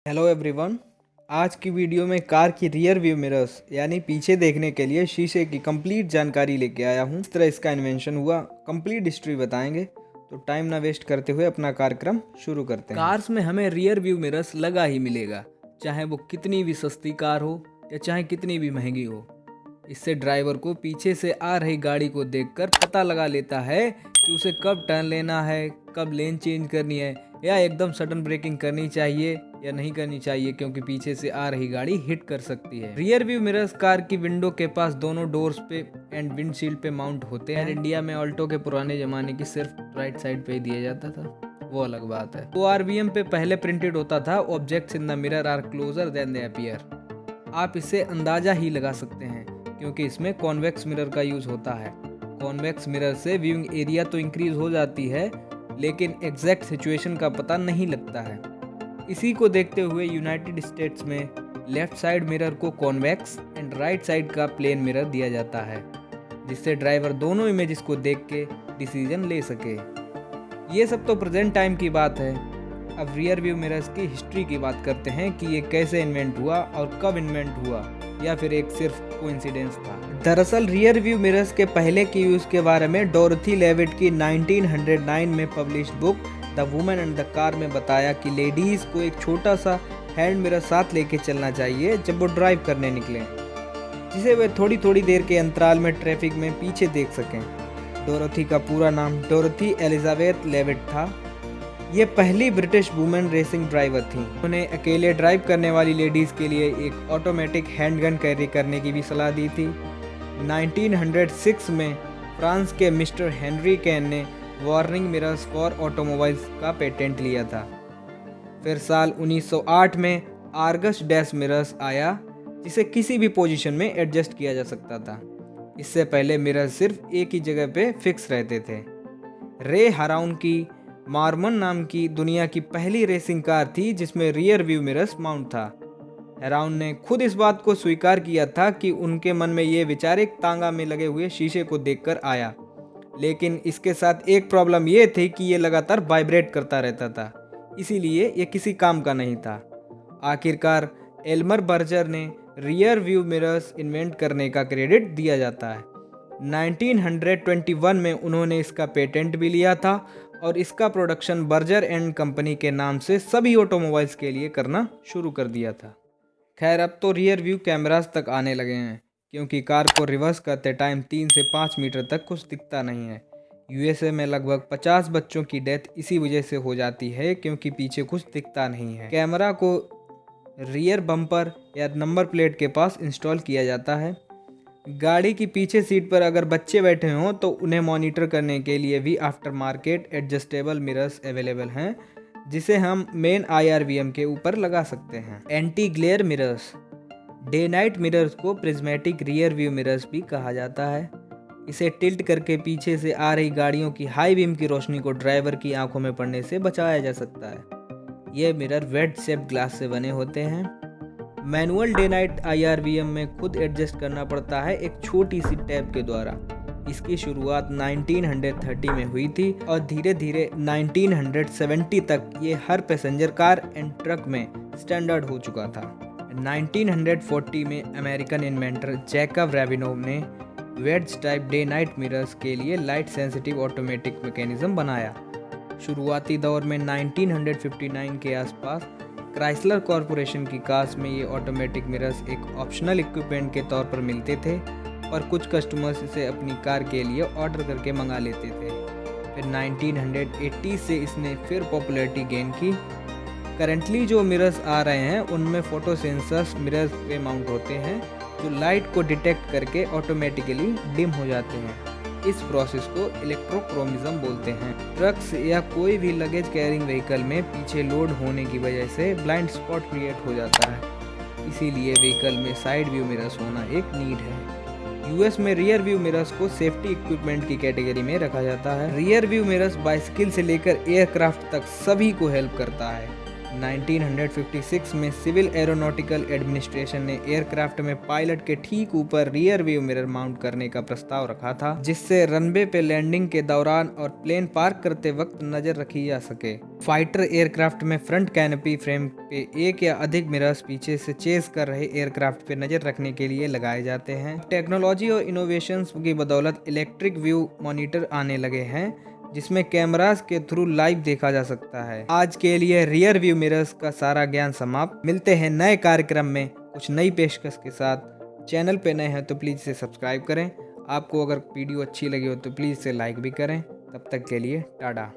Hello everyone. आज की video में कार की रियर व्यू मिरर्स यानी पीछे देखने के लिए शीशे की कंप्लीट जानकारी लेके आया हूँ। इस तरह इसका इन्वेंशन हुआ, कंप्लीट हिस्ट्री बताएंगे। तो टाइम ना वेस्ट करते हुए अपना कार्यक्रम शुरू करते हैं। कार्स में हमें रियर व्यू मिरर्स लगा ही मिलेगा, चाहे वो कितनी भी सस्ती कार हो या चाहे कितनी भी महंगी हो। इससे ड्राइवर को पीछे से आ रही गाड़ी को देखकर पता लगा लेता है कि उसे कब टर्न लेना है, कब लेन चेंज करनी है या एकदम सडन ब्रेकिंग करनी चाहिए या नहीं करनी चाहिए, क्योंकि पीछे से आ रही गाड़ी हिट कर सकती है। रियर व्यू मिरर्स कार की विंडो के पास दोनों डोर्स पे एंड विंडशील्ड पे माउंट होते हैं। इंडिया में ऑल्टो के पुराने जमाने की सिर्फ राइट साइड पे ही दिया जाता था, वो अलग बात है। ORVM पे पहले प्रिंटेड होता था, objects in the mirror are closer than they appear. आप इससे अंदाजा ही लगा सकते हैं क्योंकि इसमें कॉन्वेक्स मिरर का यूज होता है। कॉन्वेक्स मिरर से व्यूइंग एरिया तो इंक्रीज हो जाती है, लेकिन एग्जैक्ट सिचुएशन का पता नहीं लगता है। इसी को देखते हुए यूनाइटेड स्टेट्स में लेफ्ट साइड मिरर को कॉन्वेक्स एंड राइट साइड का प्लेन मिरर दिया जाता है, जिससे ड्राइवर दोनों इमेजेस को देख के डिसीजन ले सके। ये सब तो प्रेजेंट टाइम की बात है। अब रियर व्यू मिरर्स की हिस्ट्री की बात करते हैं कि ये कैसे इन्वेंट हुआ और कब इन्वेंट हुआ, या फिर एक सिर्फ कोइंसिडेंस था। दरअसल रियर व्यू मिरर्स के पहले की यूज के बारे में डोरथी लेविट की 1909 में published book the woman and the car में बताया कि लेडीज को एक छोटा सा हैंड मिरर साथ लेके चलना चाहिए जब वो ड्राइव करने निकले, जिसे वे थोड़ी थोड़ी देर के अंतराल में ट्रैफिक में पीछे देख सकें। डोरथी का पूरा नाम डोरथी एलिजाबेथ लेविट था। ये पहली ब्रिटिश वुमेन रेसिंग ड्राइवर थी। उन्हें अकेले ड्राइव करने वाली लेडीज के लिए एक ऑटोमेटिक हैंडगन कैरी करने की भी सलाह दी थी। 1906 में फ्रांस के मिस्टर हेनरी कैन ने वार्निंग मिरर्स फॉर ऑटोमोबाइल्स का पेटेंट लिया था। फिर साल 1908 में आर्गस डैश मिरर्स आया, जिसे किसी भी पोजीशन में एडजस्ट किया जा सकता था। इससे पहले मिरर सिर्फ एक ही जगह पे फिक्स रहते थे। रे हराउन की मार्मन नाम की दुनिया की पहली रेसिंग कार थी जिसमें रियर व्यू मिरर्स माउंट था। हेराउन ने खुद इस बात को स्वीकार किया था कि उनके मन में ये विचार एक तांगा में लगे हुए शीशे को देखकर आया, लेकिन इसके साथ एक प्रॉब्लम ये थी कि ये लगातार वाइब्रेट करता रहता था, इसीलिए ये किसी काम का नहीं था। आखिरकार एल्मर बर्जर ने रियर व्यू मिरर्स इन्वेंट करने का क्रेडिट दिया जाता है। 1921 में उन्होंने इसका पेटेंट भी लिया था और इसका प्रोडक्शन बर्जर एंड कंपनी के नाम से सभी ऑटोमोबाइल्स के लिए करना शुरू कर दिया था। खैर, अब तो रियर व्यू कैमरास तक आने लगे हैं, क्योंकि कार को रिवर्स करते टाइम 3 से 5 मीटर तक कुछ दिखता नहीं है। USA में लगभग 50 बच्चों की डेथ इसी वजह से हो जाती है, क्योंकि पीछे कुछ दिखता नहीं है। कैमरा को रियर बम्पर या नंबर प्लेट के पास इंस्टॉल किया जाता है। गाड़ी की पीछे सीट पर अगर बच्चे बैठे हों तो उन्हें मॉनिटर करने के लिए भी after market adjustable mirrors available हैं, जिसे हम मेन IRVM के ऊपर लगा सकते हैं। Anti glare mirrors. Day night mirrors को प्रिज्मेटिक रियर व्यू मिरर्स भी कहा जाता है। इसे टिल्ट करके पीछे से आ रही गाड़ियों की हाई बीम की रोशनी को ड्राइवर की आंखों में पड़ने से बचाया जा सकता है। ये मिरर वेड शेप ग्लास से बने होते हैं। मैनुअल डे नाइट IRVM में खुद एडजस्ट करना पड़ता है एक छोटी सी टैब के द्वारा। इसकी शुरुआत 1930 में हुई थी और धीरे धीरे 1970 तक ये हर पैसेंजर कार एंड ट्रक में स्टैंडर्ड हो चुका था। 1940 में अमेरिकन इन्वेंटर जैकब रैबिनोव ने वेड्ज टाइप डे नाइट मिरर्स के लिए लाइट सेंसिटिव ऑटोमेटिक मैकेनिज्म बनाया। शुरुआती दौर में 1959 के आसपास क्राइसलर कॉरपोरेशन की कार्स में ये ऑटोमेटिक मिरर्स एक ऑप्शनल इक्विपमेंट के तौर पर मिलते थे और कुछ कस्टमर्स इसे अपनी कार के लिए ऑर्डर करके मंगा लेते थे। फिर 1980 से इसने फिर पॉपुलैरिटी गेन की। करंटली जो मिरर्स आ रहे हैं उनमें फोटो सेंसर्स मिरर्स पे माउंट होते हैं, जो लाइट को डिटेक्ट करके ऑटोमेटिकली डिम हो जाते हैं। इस प्रोसेस को इलेक्ट्रोक्रोमिज्म बोलते हैं। ट्रक्स या कोई भी लगेज कैरिंग व्हीकल में पीछे लोड होने की वजह से ब्लाइंड स्पॉट क्रिएट हो जाता है, इसीलिए व्हीकल में साइड व्यू मिरर्स होना एक नीड है। US में रियर व्यू मिरर्स को सेफ्टी इक्विपमेंट की कैटेगरी में रखा जाता है। रियर व्यू मिरर्स बाइसिकल से लेकर एयरक्राफ्ट तक सभी को हेल्प करता है। 1956 में सिविल एरोनॉटिकल एडमिनिस्ट्रेशन ने एयरक्राफ्ट में पायलट के ठीक ऊपर रियर व्यू मिरर माउंट करने का प्रस्ताव रखा था, जिससे रनवे पे लैंडिंग के दौरान और प्लेन पार्क करते वक्त नजर रखी जा सके। फाइटर एयरक्राफ्ट में फ्रंट कैनोपी फ्रेम पे एक या अधिक मिरर्स पीछे से चेस कर रहे एयरक्राफ्ट पे नजर रखने के लिए लगाए जाते हैं। टेक्नोलॉजी और इनोवेशंस की बदौलत इलेक्ट्रिक व्यू मॉनिटर आने लगे हैं, जिसमें कैमरास के थ्रू लाइव देखा जा सकता है। आज के लिए रियर व्यू मिरर्स का सारा ज्ञान समाप्त। मिलते हैं नए कार्यक्रम में कुछ नई पेशकश के साथ। चैनल पे नए हैं तो प्लीज़ इसे सब्सक्राइब करें। आपको अगर वीडियो अच्छी लगी हो तो प्लीज़ इसे लाइक भी करें। तब तक के लिए टाटा।